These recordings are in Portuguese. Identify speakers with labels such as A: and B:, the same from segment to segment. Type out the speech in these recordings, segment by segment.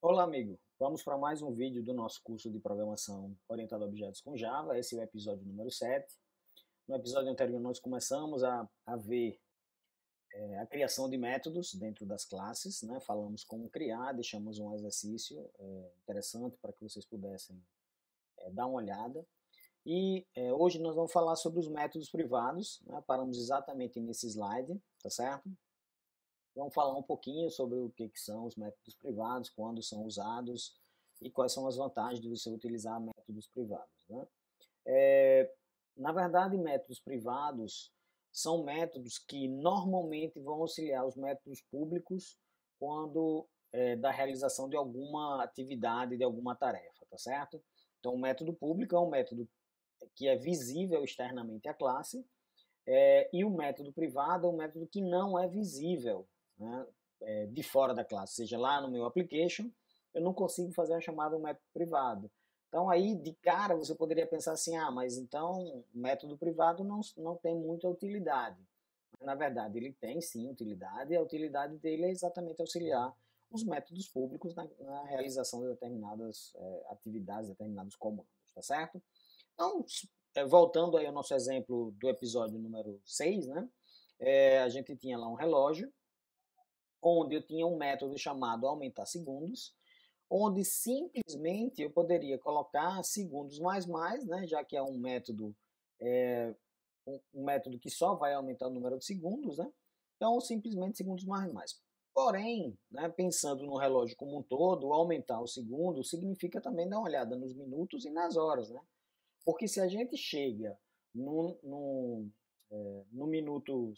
A: Olá, amigo. Vamos para mais um vídeo do nosso curso de programação orientada a objetos com Java. Esse é o episódio número 7. No episódio anterior, nós começamos a ver a criação de métodos dentro das classes, né? Falamos como criar, deixamos um exercício interessante para que vocês pudessem dar uma olhada. E hoje nós vamos falar sobre os métodos privados, né? Paramos exatamente nesse slide, tá certo? Vamos falar um pouquinho sobre o que são os métodos privados, quando são usados e quais são as vantagens de você utilizar métodos privados, né? Na verdade, métodos privados são métodos que normalmente vão auxiliar os métodos públicos quando da realização de alguma atividade, de alguma tarefa, tá certo? Então, o método público é um método que é visível externamente à classe, e o método privado é um método que não é visível, né, de fora da classe, seja lá no meu application, eu não consigo fazer a chamada método privado. Então aí, de cara, você poderia pensar assim, mas então o método privado não tem muita utilidade. Mas, na verdade, ele tem sim utilidade, e a utilidade dele é exatamente auxiliar os métodos públicos na realização de determinadas atividades, determinados comandos, tá certo? Então, voltando aí ao nosso exemplo do episódio número 6, né? A gente tinha lá um relógio, onde eu tinha um método chamado aumentar segundos, onde simplesmente eu poderia colocar segundos mais, né? Já que é é, um método que só vai aumentar o número de segundos, né? Então, simplesmente segundos mais. Porém, né, pensando no relógio como um todo, aumentar o segundo significa também dar uma olhada nos minutos e nas horas, né? Porque se a gente chega no, no, no minuto,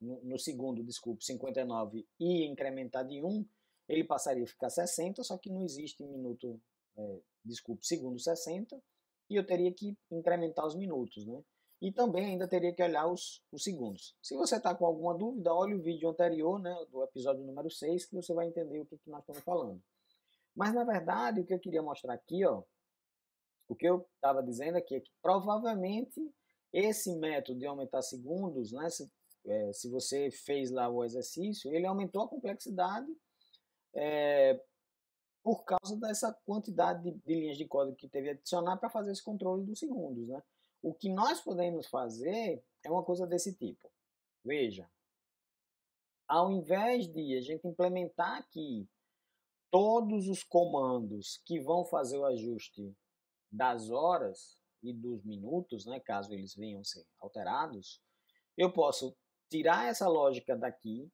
A: no segundo, desculpe, 59 e incrementar de 1, ele passaria a ficar 60, só que não existe minuto, desculpe, segundo 60, e eu teria que incrementar os minutos, né? E também ainda teria que olhar os segundos. Se você está com alguma dúvida, olhe o vídeo anterior, né, do episódio número 6, que você vai entender o que nós estamos falando. Mas, na verdade, o que eu queria mostrar aqui, ó, o que eu estava dizendo aqui é que provavelmente esse método de aumentar segundos, né, se você fez lá o exercício, ele aumentou a complexidade por causa dessa quantidade de linhas de código que teve que adicionar para fazer esse controle dos segundos. Né? O que nós podemos fazer é uma coisa desse tipo. Veja, ao invés de a gente implementar aqui todos os comandos que vão fazer o ajuste das horas e dos minutos, né, caso eles venham a ser alterados, eu posso tirar essa lógica daqui,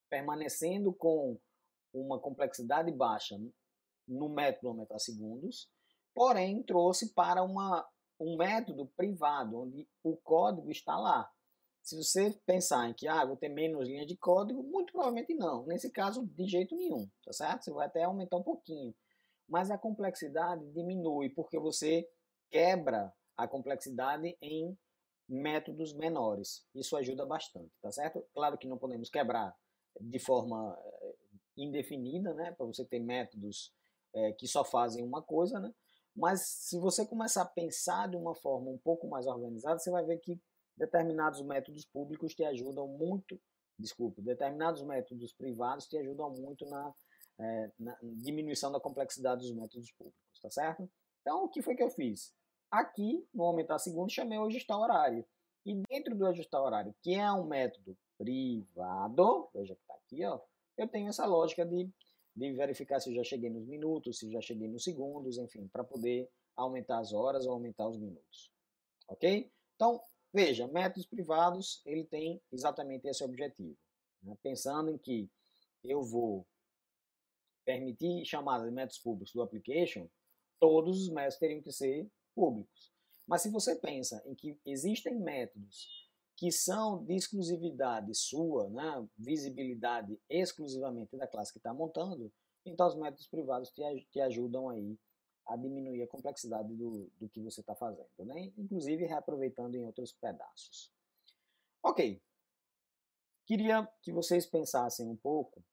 A: permanecendo com uma complexidade baixa no método aumentar segundos, porém trouxe para um método privado, onde o código está lá. Se você pensar em que vou ter menos linhas de código, muito provavelmente não. Nesse caso, de jeito nenhum, tá certo? Você vai até aumentar um pouquinho. Mas a complexidade diminui, porque você quebra a complexidade em métodos menores. Isso ajuda bastante, tá certo? Claro que não podemos quebrar de forma indefinida, né? Para você ter métodos que só fazem uma coisa, né? Mas se você começar a pensar de uma forma um pouco mais organizada, você vai ver que determinados métodos públicos te ajudam muito, determinados métodos privados te ajudam muito na diminuição da complexidade dos métodos públicos, tá certo? Então, o que foi que eu fiz? Aqui, no aumentar segundo, chamei o ajustar horário. E dentro do ajustar horário, que é um método privado, veja que está aqui, ó, eu tenho essa lógica de verificar se eu já cheguei nos minutos, se já cheguei nos segundos, enfim, para poder aumentar as horas ou aumentar os minutos. Ok? Então, veja, métodos privados, ele tem exatamente esse objetivo. Né? Pensando em que eu vou permitir chamada de métodos públicos do application, todos os métodos teriam que ser públicos. Mas se você pensa em que existem métodos que são de exclusividade sua, né, visibilidade exclusivamente da classe que está montando, então os métodos privados te ajudam aí a diminuir a complexidade do que você está fazendo, né? Inclusive reaproveitando em outros pedaços. Ok, queria que vocês pensassem um pouco.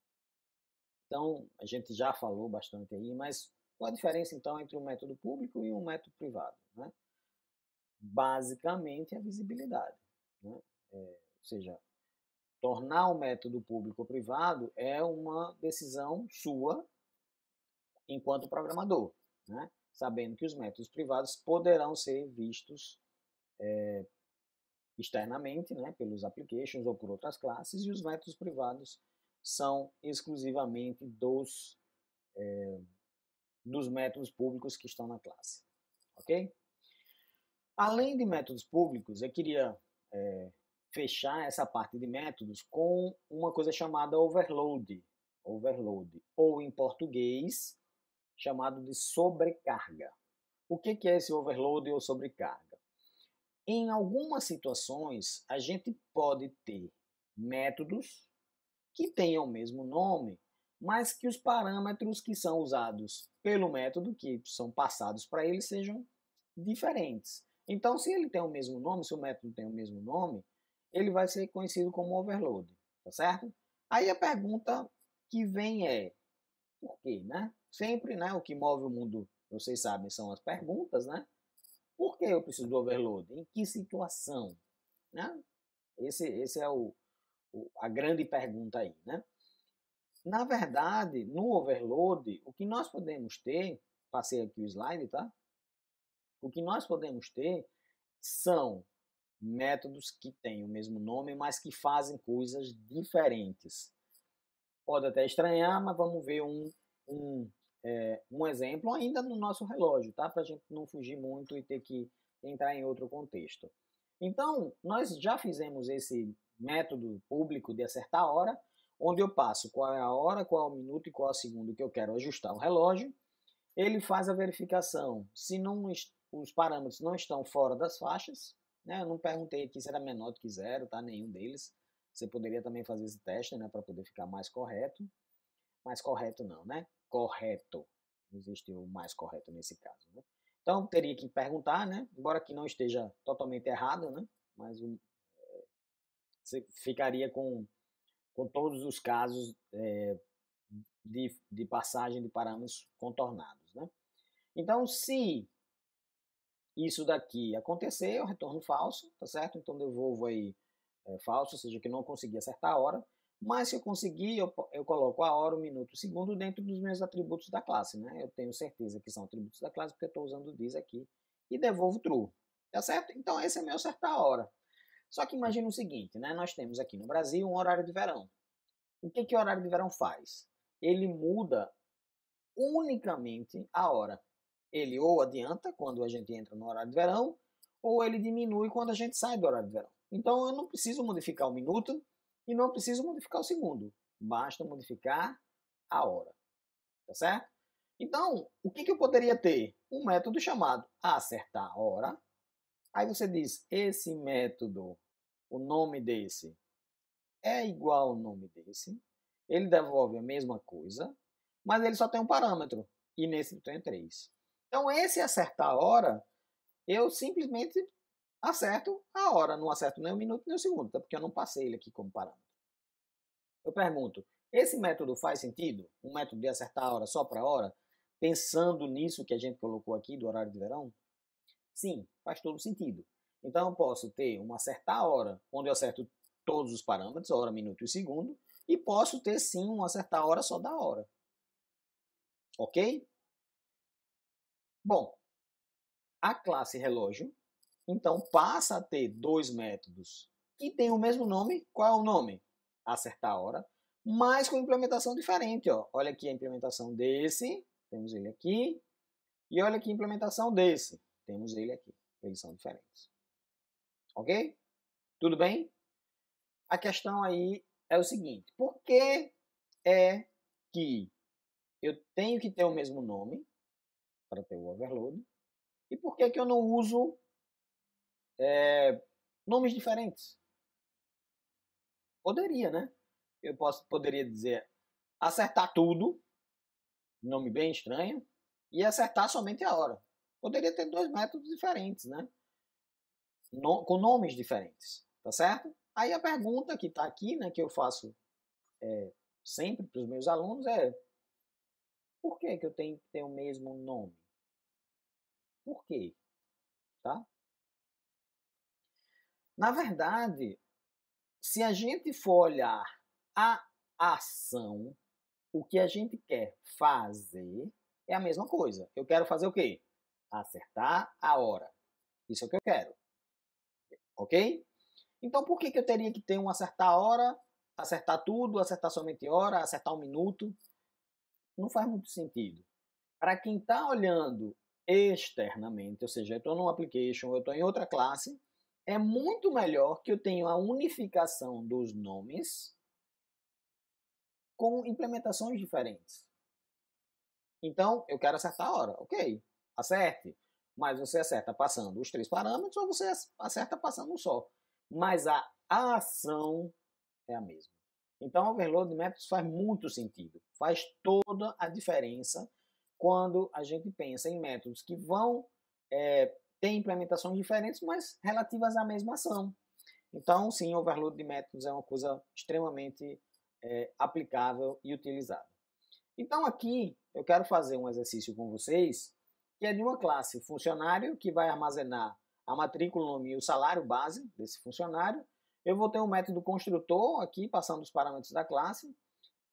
A: Então, a gente já falou bastante aí, mas qual a diferença então entre um método público e um método privado? Né? Basicamente, a visibilidade. Né? Ou seja, tornar o método público ou privado é uma decisão sua enquanto programador, né? Sabendo que os métodos privados poderão ser vistos externamente, né, pelos applications ou por outras classes, e os métodos privados são exclusivamente dos métodos públicos que estão na classe, ok? Além de métodos públicos, eu queria fechar essa parte de métodos com uma coisa chamada overload, ou em português, chamado de sobrecarga. O que é esse overload ou sobrecarga? Em algumas situações, a gente pode ter métodos que tenham o mesmo nome, mas que os parâmetros que são usados pelo método, que são passados para ele, sejam diferentes. Então, se ele tem o mesmo nome, se o método tem o mesmo nome, ele vai ser conhecido como overload, tá certo? Aí a pergunta que vem é, por quê, né? Sempre, né, o que move o mundo, vocês sabem, são as perguntas, né? Por que eu preciso do overload? Em que situação? Né? Esse é a grande pergunta aí, né? Na verdade, no overload, o que nós podemos ter, passei aqui o slide, tá? O que nós podemos ter são métodos que têm o mesmo nome, mas que fazem coisas diferentes. Pode até estranhar, mas vamos ver um exemplo ainda no nosso relógio, tá? Para a gente não fugir muito e ter que entrar em outro contexto. Então, nós já fizemos esse método público de acertar a hora, onde eu passo qual é a hora, qual é o minuto e qual é o segundo que eu quero ajustar o relógio. Ele faz a verificação se os parâmetros não estão fora das faixas. Né? Eu não perguntei aqui se era menor do que zero, tá? Nenhum deles. Você poderia também fazer esse teste, né, para poder ficar mais correto. Mais correto não, né? Correto. Não existe o mais correto nesse caso, né? Então, teria que perguntar, né? Embora que não esteja totalmente errado, né? Mas você ficaria com todos os casos de passagem de parâmetros contornados, né? Então, se isso daqui acontecer, eu retorno falso, tá certo? Então, devolvo aí falso, ou seja, que não consegui acertar a hora. Mas se eu conseguir, eu coloco a hora, o minuto, o segundo dentro dos meus atributos da classe, né? Eu tenho certeza que são atributos da classe porque eu estou usando o this aqui e devolvo true, tá certo? Então esse é meu acertar a hora. Só que imagina o seguinte, né? Nós temos aqui no Brasil um horário de verão. O que o horário de verão faz? Ele muda unicamente a hora. Ele ou adianta quando a gente entra no horário de verão, ou ele diminui quando a gente sai do horário de verão. Então eu não preciso modificar o minuto e não preciso modificar o segundo. Basta modificar a hora. Tá certo? Então, o que eu poderia ter? Um método chamado acertar a hora. Aí você diz, esse método, o nome desse é igual ao nome desse. Ele devolve a mesma coisa, mas ele só tem um parâmetro. E nesse eu tenho 3. Então, esse acertar a hora, eu simplesmente acerto a hora. Não acerto nem o minuto nem o segundo, até porque eu não passei ele aqui como parâmetro. Eu pergunto, esse método faz sentido? Um método de acertar a hora só para a hora? Pensando nisso que a gente colocou aqui do horário de verão? Sim, faz todo sentido. Então eu posso ter um acertar a hora, onde eu acerto todos os parâmetros, hora, minuto e segundo, e posso ter sim um acertar a hora só da hora. Ok? Bom, a classe relógio, então, passa a ter 2 métodos que têm o mesmo nome. Qual é o nome? Acertar a hora, mas com implementação diferente. Ó. Olha aqui a implementação desse, temos ele aqui, e olha aqui a implementação desse, temos ele aqui. Eles são diferentes. Ok? Tudo bem? A questão aí é o seguinte, por que é que eu tenho que ter o mesmo nome para ter o overload, e por que eu não uso nomes diferentes? Poderia, né? Eu poderia dizer acertar tudo, nome bem estranho, e acertar somente a hora. Poderia ter 2 métodos diferentes, né? Com nomes diferentes, tá certo? Aí a pergunta que está aqui, né, que eu faço sempre para os meus alunos é: por que eu tenho que ter o mesmo nome? Por quê? Tá? Na verdade, se a gente for olhar a ação, o que a gente quer fazer é a mesma coisa. Eu quero fazer o quê? Acertar a hora. Isso é o que eu quero. Ok? Então, por que eu teria que ter um acertar a hora, acertar tudo, acertar somente hora, acertar um minuto? Não faz muito sentido. Para quem está olhando externamente, ou seja, eu estou num application, eu estou em outra classe, é muito melhor que eu tenha a unificação dos nomes com implementações diferentes. Então, eu quero acertar a hora. Ok, acerte. Mas você acerta passando os 3 parâmetros ou você acerta passando um só. Mas a ação é a mesma. Então, o overload de métodos faz muito sentido. Faz toda a diferença quando a gente pensa em métodos que vão ter implementações diferentes, mas relativas à mesma ação. Então, sim, overload de métodos é uma coisa extremamente aplicável e utilizada. Então, aqui eu quero fazer um exercício com vocês, que é de uma classe funcionário, que vai armazenar a matrícula, o nome e o salário base desse funcionário. Eu vou ter um método construtor aqui, passando os parâmetros da classe,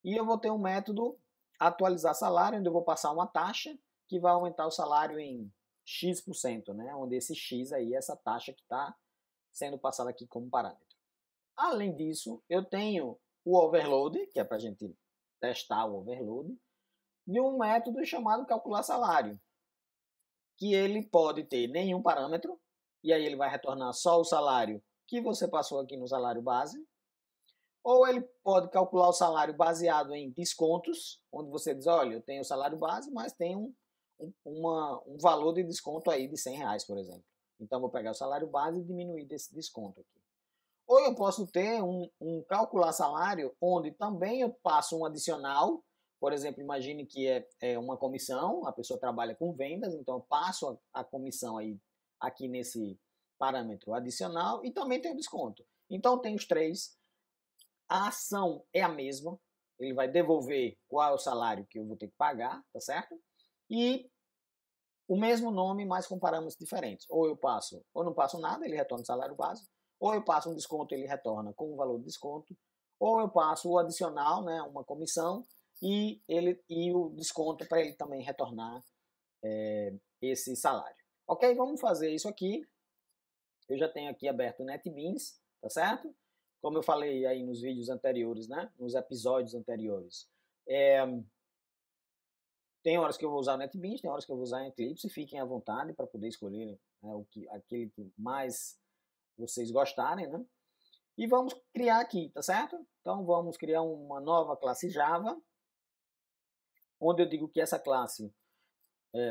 A: e eu vou ter um método atualizar salário, onde eu vou passar uma taxa que vai aumentar o salário em X%, né? Onde esse X aí é essa taxa que está sendo passada aqui como parâmetro. Além disso, eu tenho o overload, que é para a gente testar o overload, de um método chamado calcular salário, que ele pode ter nenhum parâmetro, e aí ele vai retornar só o salário que você passou aqui no salário base, ou ele pode calcular o salário baseado em descontos, onde você diz, olha, eu tenho o salário base, mas tem um valor de desconto aí de R$100, por exemplo. Então, vou pegar o salário base e diminuir desse desconto aqui. Ou eu posso ter um calcular salário, onde também eu passo um adicional. Por exemplo, imagine que é uma comissão, a pessoa trabalha com vendas, então eu passo a comissão aí aqui nesse parâmetro adicional e também tem o desconto. Então tem os três. A ação é a mesma, ele vai devolver qual é o salário que eu vou ter que pagar, tá certo? E o mesmo nome, mas com parâmetros diferentes. Ou eu passo, ou não passo nada, ele retorna o salário básico, ou eu passo um desconto, ele retorna com o valor de desconto, ou eu passo o adicional, né, uma comissão, e o desconto para ele também retornar esse salário. Ok, vamos fazer isso aqui. Eu já tenho aqui aberto o NetBeans, tá certo? Como eu falei aí nos vídeos anteriores, né, nos episódios anteriores. Tem horas que eu vou usar o NetBeans, tem horas que eu vou usar o Eclipse, fiquem à vontade para poder escolher, né, aquele que mais vocês gostarem, né? E vamos criar aqui, tá certo? Então vamos criar uma nova classe Java, onde eu digo que essa classe,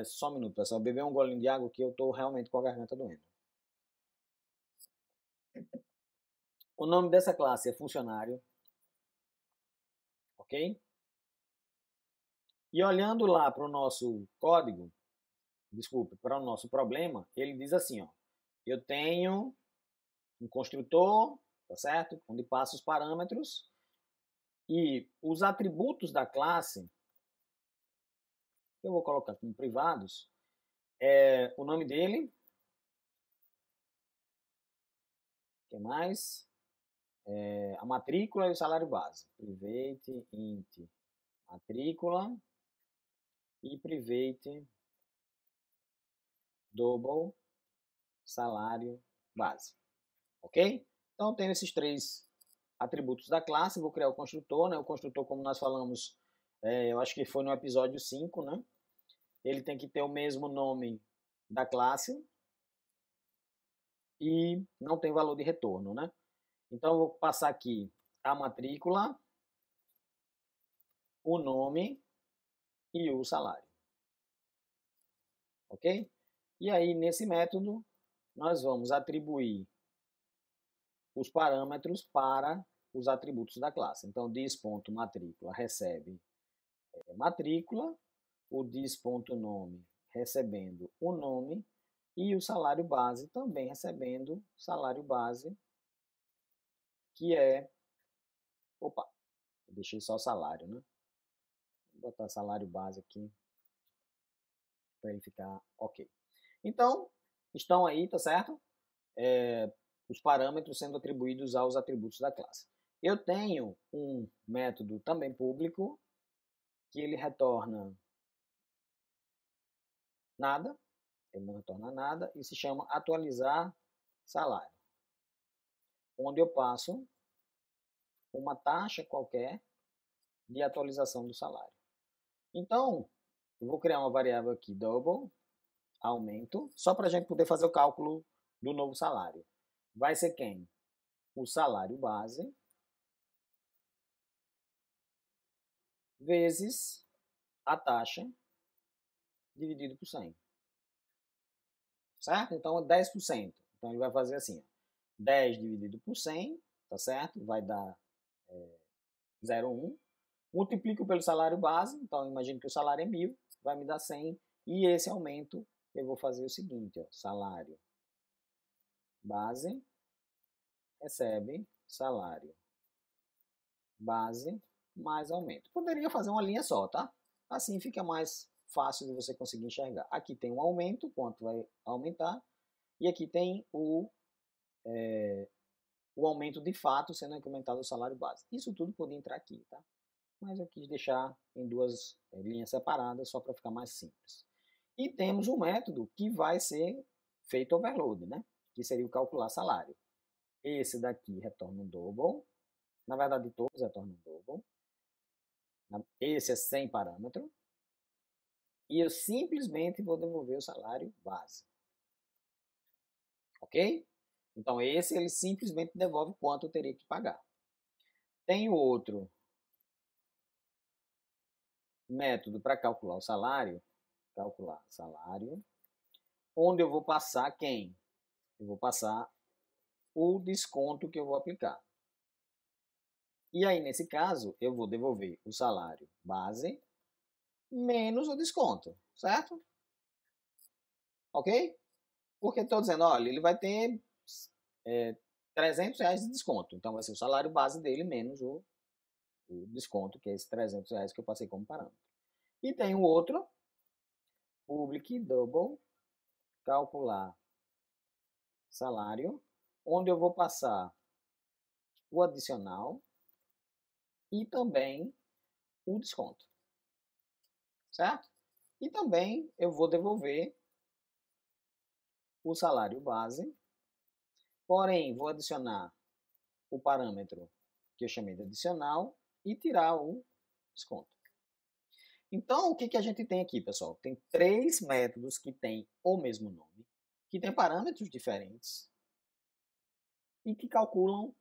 A: só um minuto, pessoal, beber um golinho de água que eu estou realmente com a garganta doendo. O nome dessa classe é funcionário, ok? E olhando lá para o nosso código, desculpe, para o nosso problema, ele diz assim, ó, eu tenho um construtor, tá certo? Onde passa os parâmetros e os atributos da classe, eu vou colocar como privados, o nome dele, o que mais? A matrícula e o salário base. Private int matrícula e private double salário base. Ok? Então, eu tenho esses três atributos da classe. Vou criar o construtor, né? O construtor, como nós falamos, eu acho que foi no episódio 5, né? Ele tem que ter o mesmo nome da classe e não tem valor de retorno, né? Então, eu vou passar aqui a matrícula, o nome e o salário. Ok? E aí, nesse método, nós vamos atribuir os parâmetros para os atributos da classe. Então, dis.matrícula recebe matrícula, o dis.nome recebendo o nome e o salário base também recebendo salário base, que é... Opa, deixei só o salário, né? Vou botar salário base aqui para ele ficar ok. Então, estão aí, tá certo? Os parâmetros sendo atribuídos aos atributos da classe. Eu tenho um método também público, que ele retorna nada, ele não retorna nada, e se chama atualizar salário, onde eu passo uma taxa qualquer de atualização do salário. Então, eu vou criar uma variável aqui, double, aumento, só para a gente poder fazer o cálculo do novo salário. Vai ser quem? O salário base vezes a taxa dividido por 100. Certo? Então, é 10%. Então, ele vai fazer assim, 10 dividido por 100, tá certo? Vai dar 0,1. Multiplico pelo salário base, então imagine que o salário é 1.000, vai me dar 100. E esse aumento, eu vou fazer o seguinte, ó, salário base recebe salário base mais aumento. Poderia fazer uma linha só, tá? Assim fica mais fácil de você conseguir enxergar. Aqui tem um aumento, quanto vai aumentar, e aqui tem o aumento de fato sendo incrementado o salário base. Isso tudo podia entrar aqui, tá? Mas eu quis deixar em duas linhas separadas só para ficar mais simples. E temos um método que vai ser feito overload, né? Que seria o calcular salário. Esse daqui retorna um double. Na verdade, todos retornam um double. Esse é sem parâmetro. E eu simplesmente vou devolver o salário base. Ok? Então, esse ele simplesmente devolve quanto eu teria que pagar. Tem o outro método para calcular salário, onde eu vou passar quem? Eu vou passar o desconto que eu vou aplicar. E aí, nesse caso, eu vou devolver o salário base menos o desconto, certo? Ok? Porque estou dizendo, olha, ele vai ter R$300 de desconto. Então, vai ser o salário base dele menos o desconto, que é esses R$300 que eu passei como parâmetro. E tem o outro, public double, calcular salário, onde eu vou passar o adicional e também o desconto, certo? E também eu vou devolver o salário base, porém vou adicionar o parâmetro que eu chamei de adicional e tirar o desconto. Então, o que a gente tem aqui, pessoal? Tem 3 métodos que têm o mesmo nome, que têm parâmetros diferentes e que calculam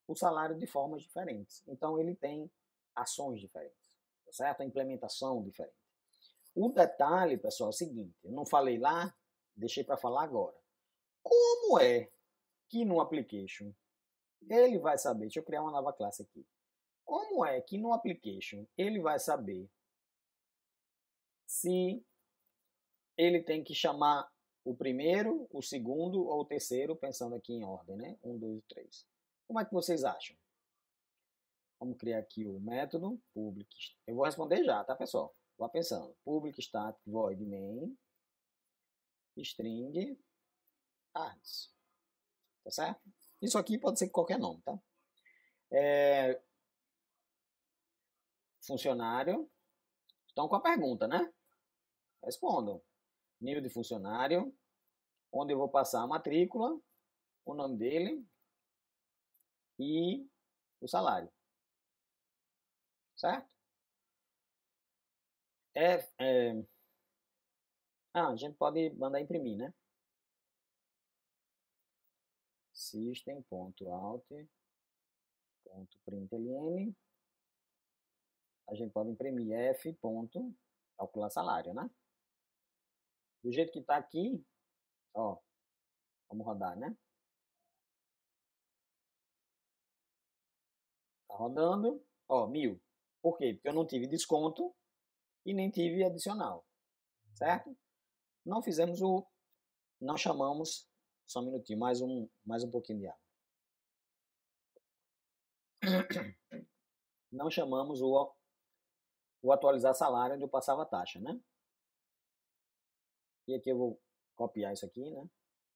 A: o salário de formas diferentes. Então, ele tem ações diferentes, tá certo? A implementação diferente. O detalhe, pessoal, é o seguinte, eu não falei lá, deixei para falar agora. Como é que no application ele vai saber, deixa eu criar uma nova classe aqui. Como é que no application ele vai saber se ele tem que chamar o primeiro, o segundo ou o terceiro, pensando aqui em ordem, né? 1, 2, 3. Como é que vocês acham? Vamos criar aqui o método public. Eu vou responder já, tá, pessoal? Vá pensando. Public static void main string args. Tá certo? Isso aqui pode ser qualquer nome, tá? Funcionário. Estão com a pergunta, né? Respondam. Nível de funcionário, onde eu vou passar a matrícula, o nome dele e o salário. Certo? a gente pode mandar imprimir, né? System.out.println. A gente pode imprimir f. Calcular salário, né? Do jeito que está aqui, ó, vamos rodar, né? Tá rodando, ó, 1.000. Por quê? Porque eu não tive desconto e nem tive adicional, certo? Não fizemos não chamamos, só um minutinho, mais um pouquinho de água. Não chamamos o atualizar salário onde eu passava a taxa, né? E aqui eu vou copiar isso aqui, né?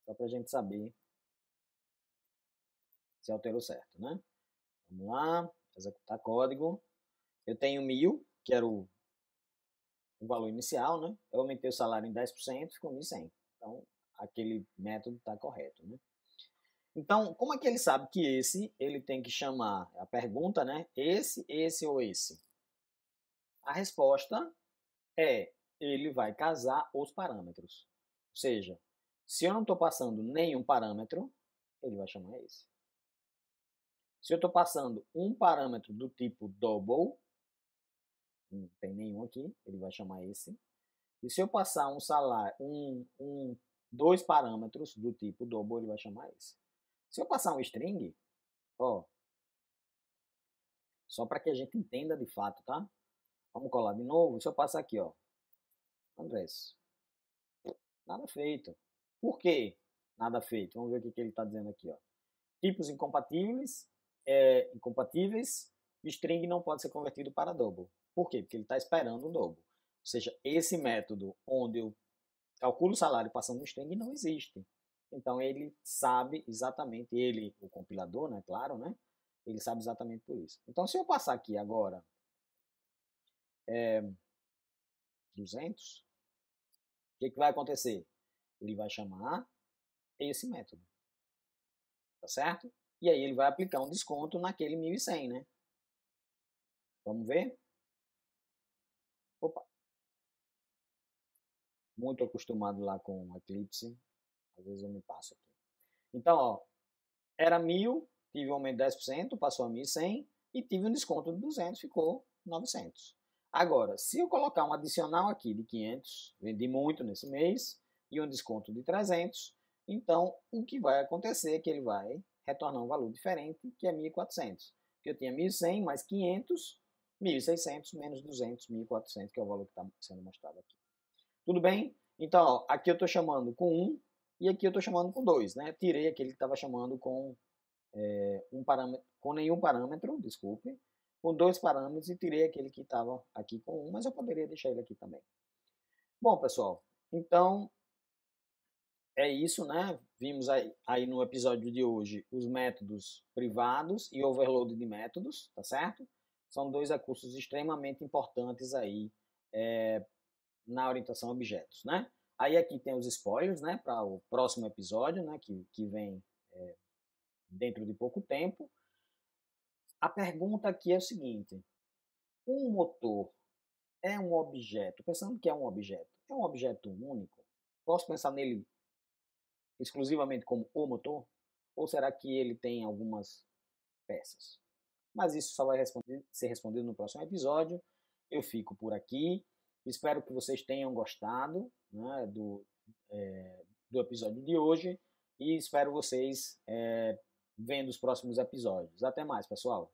A: Só para a gente saber se alterou certo, né? Vamos lá, executar código. Eu tenho 1.000, que era o valor inicial, né? Eu aumentei o salário em 10%, ficou 1.100. Então, aquele método está correto, né? Então, como é que ele sabe que ele tem que chamar, a pergunta, né? Esse ou esse? A resposta é, ele vai casar os parâmetros. Ou seja, se eu não estou passando nenhum parâmetro, ele vai chamar esse. Se eu estou passando um parâmetro do tipo double, não tem nenhum aqui, ele vai chamar esse. E se eu passar um salário, dois parâmetros do tipo double, ele vai chamar esse. Se eu passar um string, ó, só para que a gente entenda de fato, tá? Vamos colar de novo. Se eu passar aqui, ó, Andrés, nada feito. Por quê? Nada feito. Vamos ver o que ele está dizendo aqui, ó. Tipos incompatíveis, string não pode ser convertido para double. Por quê? Porque ele está esperando um double. Ou seja, esse método onde eu calculo o salário passando um string não existe. Então ele sabe exatamente, ele, o compilador, né, claro, né? Ele sabe exatamente por isso. Então se eu passar aqui agora 200, o que vai acontecer? Ele vai chamar esse método, tá certo? E aí ele vai aplicar um desconto naquele 1.100, né? Vamos ver? Opa! Muito acostumado lá com o Eclipse, às vezes eu me passo aqui. Então, ó, era 1.000, tive um aumento de 10%, passou a 1.100 e tive um desconto de 200, ficou 900. Agora, se eu colocar um adicional aqui de 500, vendi muito nesse mês, e um desconto de 300, então o que vai acontecer é que ele vai retornar um valor diferente, que é 1.400. Porque eu tinha 1.100 mais 500, 1.600 menos 200, 1.400, que é o valor que está sendo mostrado aqui. Tudo bem? Então, ó, aqui eu estou chamando com 1 e aqui eu estou chamando com 2, né? Tirei aquele que estava chamando com com nenhum parâmetro, desculpe, com 2 parâmetros e tirei aquele que estava aqui com 1, mas eu poderia deixar ele aqui também. Bom, pessoal, então é isso, né? Vimos aí no episódio de hoje os métodos privados e overload de métodos, tá certo? São dois recursos extremamente importantes aí na orientação a objetos, né? Aí aqui tem os spoilers, né, para o próximo episódio, né, que vem dentro de pouco tempo. A pergunta aqui é o seguinte: um motor é um objeto? Pensando que é um objeto único? Posso pensar nele exclusivamente como o motor? Ou será que ele tem algumas peças? Mas isso só vai ser respondido no próximo episódio. Eu fico por aqui. Espero que vocês tenham gostado, né, do episódio de hoje e espero vocês vendo os próximos episódios. Até mais, pessoal!